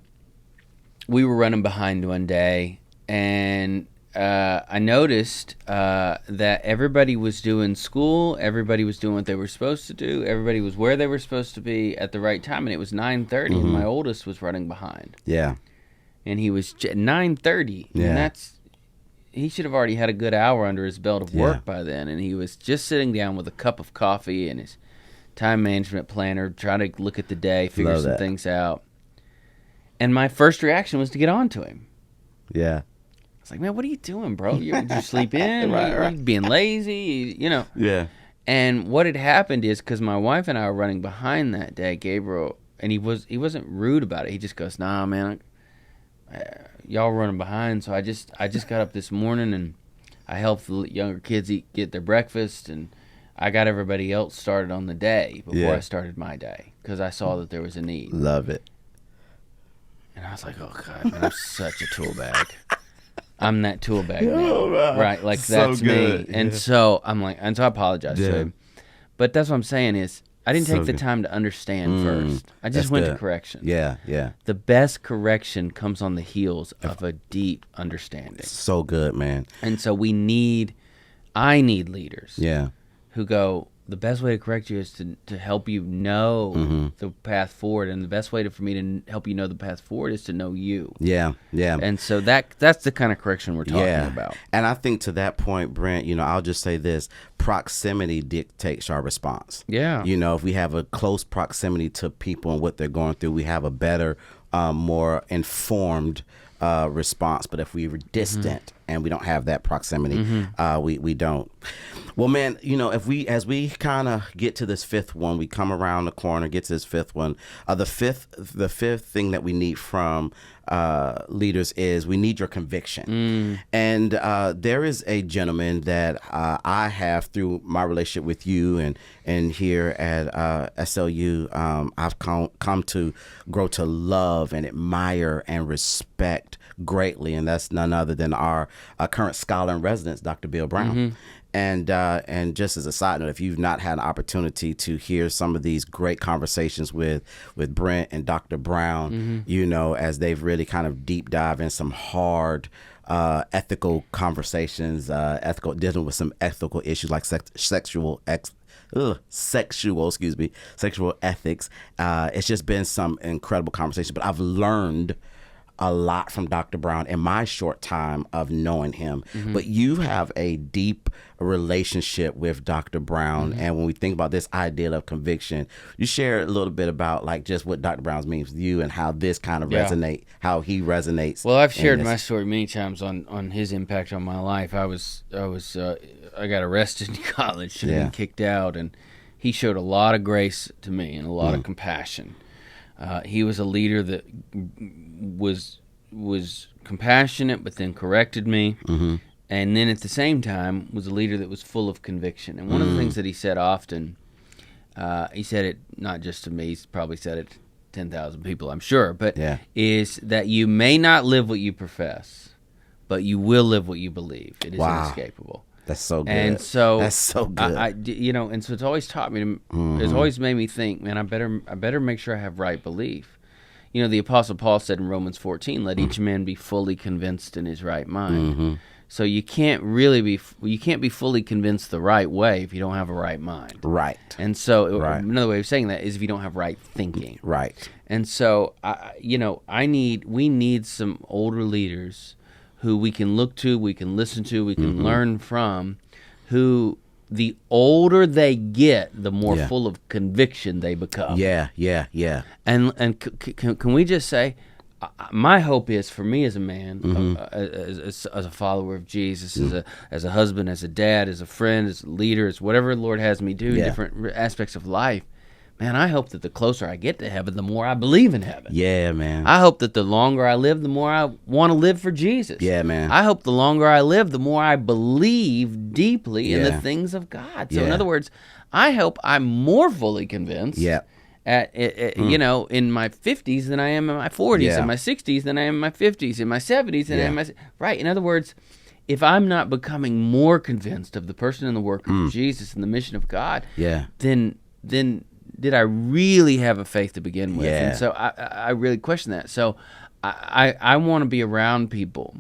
We were running behind one day, and I noticed that everybody was doing school, everybody was doing what they were supposed to do, everybody was where they were supposed to be at the right time, and it was 9:30, and my oldest was running behind. Yeah. And he was 9:30, and he should have already had a good hour under his belt of work by then, and he was just sitting down with a cup of coffee and his time management planner, trying to look at the day, figure some things out. And my first reaction was to get on to him. Yeah. It's like, man, what are you doing, bro? You're sleeping, right. You're being lazy, Yeah. And what had happened is, because my wife and I were running behind that day, Gabriel, and he wasn't rude about it. He just goes, nah, man, y'all running behind. So I just got up this morning and I helped the younger kids get their breakfast, and I got everybody else started on the day before I started my day, because I saw that there was a need. Love it. And I was like, oh, God, man, I'm such a tool bag. I'm that tool bag now. Oh, wow. Right? Like, So that's good. me. And so I'm like, and so I apologize to him. But that's what I'm saying is, I didn't take the time to understand first. I just went to correction. Yeah, yeah. The best correction comes on the heels of a deep understanding. So good, man. And so I need leaders who go, the best way to correct you is to help you know the path forward. And the best way for me to help you know the path forward is to know you. Yeah, yeah. And so that's the kind of correction we're talking about. And I think to that point, Brent, I'll just say this: proximity dictates our response. Yeah. If we have a close proximity to people and what they're going through, we have a better, more informed response. But if we were distant and we don't have that proximity, we don't. Well, man, as we kind of get to this fifth one, we come around the corner, get to this fifth one. The fifth thing that we need from leaders is we need your conviction. And there is a gentleman that I have through my relationship with you and here at SLU, I've come to grow to love and admire and respect greatly, and that's none other than our current scholar in residence, Dr. Bill Brown. And just as a side note, if you've not had an opportunity to hear some of these great conversations with Brent and Dr. Brown, as they've really kind of deep dive in some hard ethical conversations, dealing with some ethical issues like sexual ethics. It's just been some incredible conversation, but I've learned a lot from Dr. Brown in my short time of knowing him. But you have a deep relationship with Dr. Brown. And when we think about this idea of conviction, you share a little bit about like just what Dr. Brown means with you and how this kind of resonate, how he resonates. Well, I've shared my story many times on his impact on my life. I got arrested in college, should have been kicked out, and he showed a lot of grace to me and a lot of compassion. He was a leader that was compassionate, but then corrected me, and then at the same time was a leader that was full of conviction. And one of the things that he said often, he said it not just to me, he's probably said it to 10,000 people, I'm sure, but is that you may not live what you profess, but you will live what you believe. It is inescapable. That's so good. And so that's so good. And so it's always taught me to. It's always made me think, man, I better make sure I have right belief. The Apostle Paul said in Romans 14, "Let each man be fully convinced in his right mind." So you can't be fully convinced the right way if you don't have a right mind. Right. And so another way of saying that is if you don't have right thinking. Right. And so we need some older leaders who we can look to, we can listen to, we can learn from, who the older they get, the more full of conviction they become. Yeah. And can we just say, my hope is for me as a man, as a follower of Jesus, as a husband, as a dad, as a friend, as a leader, as whatever the Lord has me do in different aspects of life, man, I hope that the closer I get to heaven, the more I believe in heaven. Yeah, man. I hope that the longer I live, the more I want to live for Jesus. Yeah, man. I hope the longer I live, the more I believe deeply in the things of God. So in other words, I hope I'm more fully convinced in my 50s than I am in my 40s, in my 60s than I am in my 50s, in my 70s than I am in my... Right. In other words, if I'm not becoming more convinced of the person and the work of Jesus and the mission of God, then did I really have a faith to begin with? And so I really question that. So I want to be around people,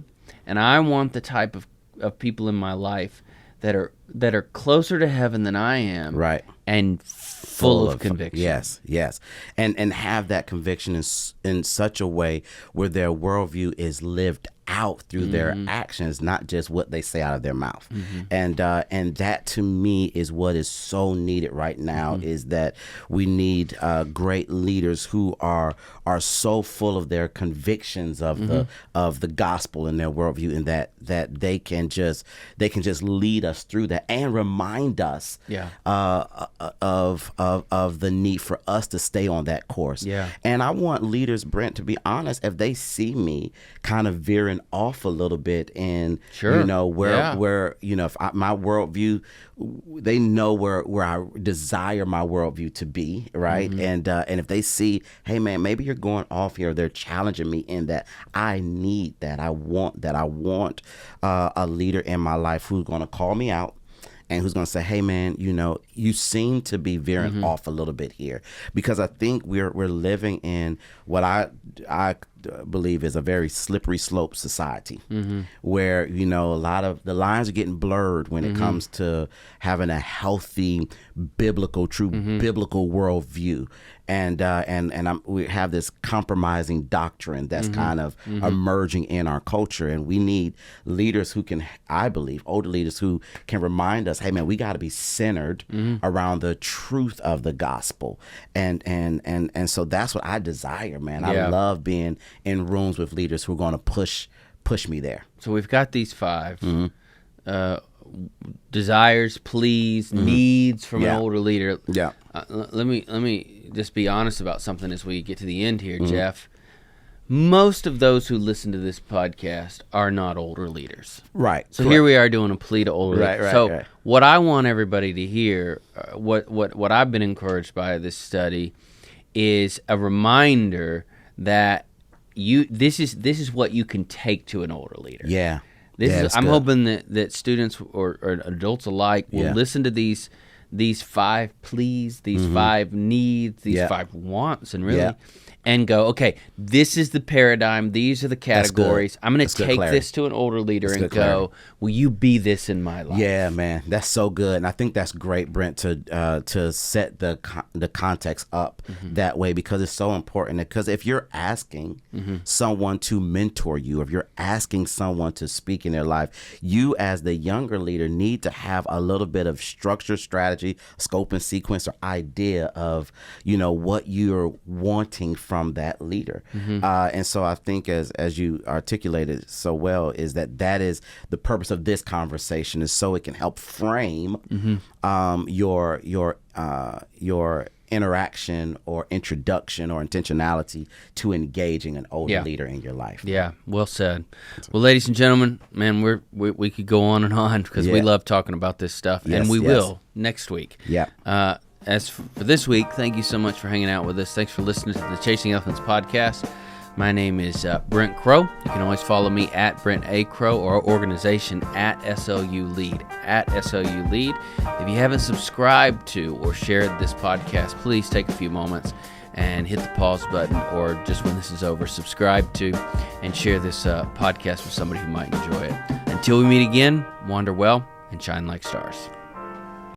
and I want the type of people in my life that are closer to heaven than I am, right? And full of conviction. Yes, and have that conviction in such a way where their worldview is lived out through their actions, not just what they say out of their mouth. And that to me is what is so needed right now, is that we need great leaders who are so full of their convictions of the gospel and their worldview, and that they can just lead us through that and remind us of the need for us to stay on that course. And I want leaders, Brent, to be honest, if they see me kind of veering off a little bit in where if my worldview, they know where I desire my worldview to be, right? And if they see, hey man, maybe you're going off here, they're challenging me in that. I need that. I want that. I want a leader in my life who's going to call me out and who's going to say, hey man, you seem to be veering off a little bit here, because I think we're living in what I believe is a very slippery slope society, where a lot of the lines are getting blurred when it comes to having a healthy biblical worldview. And we have this compromising doctrine that's kind of emerging in our culture, and we need leaders who can, I believe, older leaders who can remind us, hey man, we got to be centered around the truth of the gospel, and so that's what I desire, man. I love being in rooms with leaders who are going to push me there. So we've got these 5 desires, pleas, needs from an older leader. Let me just be honest about something as we get to the end here, Jeff. Most of those who listen to this podcast are not older leaders. Right. So here we are doing a plea to older leaders. So what I want everybody to hear, what I've been encouraged by this study, is a reminder that this is what you can take to an older leader. I'm hoping that students or adults alike will listen to these 5 pleas, these 5 needs, these 5 wants, and really, and go, okay, this is the paradigm. These are the categories. I'm going to take this to an older leader and go, will you be this in my life? Yeah, man, that's so good. And I think that's great, Brent, to set the context up that way, because it's so important. Because if you're asking someone to mentor you, if you're asking someone to speak in their life, you as the younger leader need to have a little bit of structure, strategy, scope and sequence, or idea of what you're wanting from that leader. And so I think as you articulated so well, is that is the purpose of this conversation, is so it can help frame your interaction or introduction or intentionality to engaging an older leader in your life. Yeah, well said. Well, ladies and gentlemen, man, we could go on and on, because we love talking about this stuff, and we will next week. As for this week, thank you so much for hanging out with us. Thanks for listening to the Chasing Elephants podcast. My name is Brent Crowe. You can always follow me at Brent A. Crowe, or our organization at SLU Lead, If you haven't subscribed to or shared this podcast, please take a few moments and hit the pause button, or just when this is over, subscribe to and share this podcast with somebody who might enjoy it. Until we meet again, wander well and shine like stars.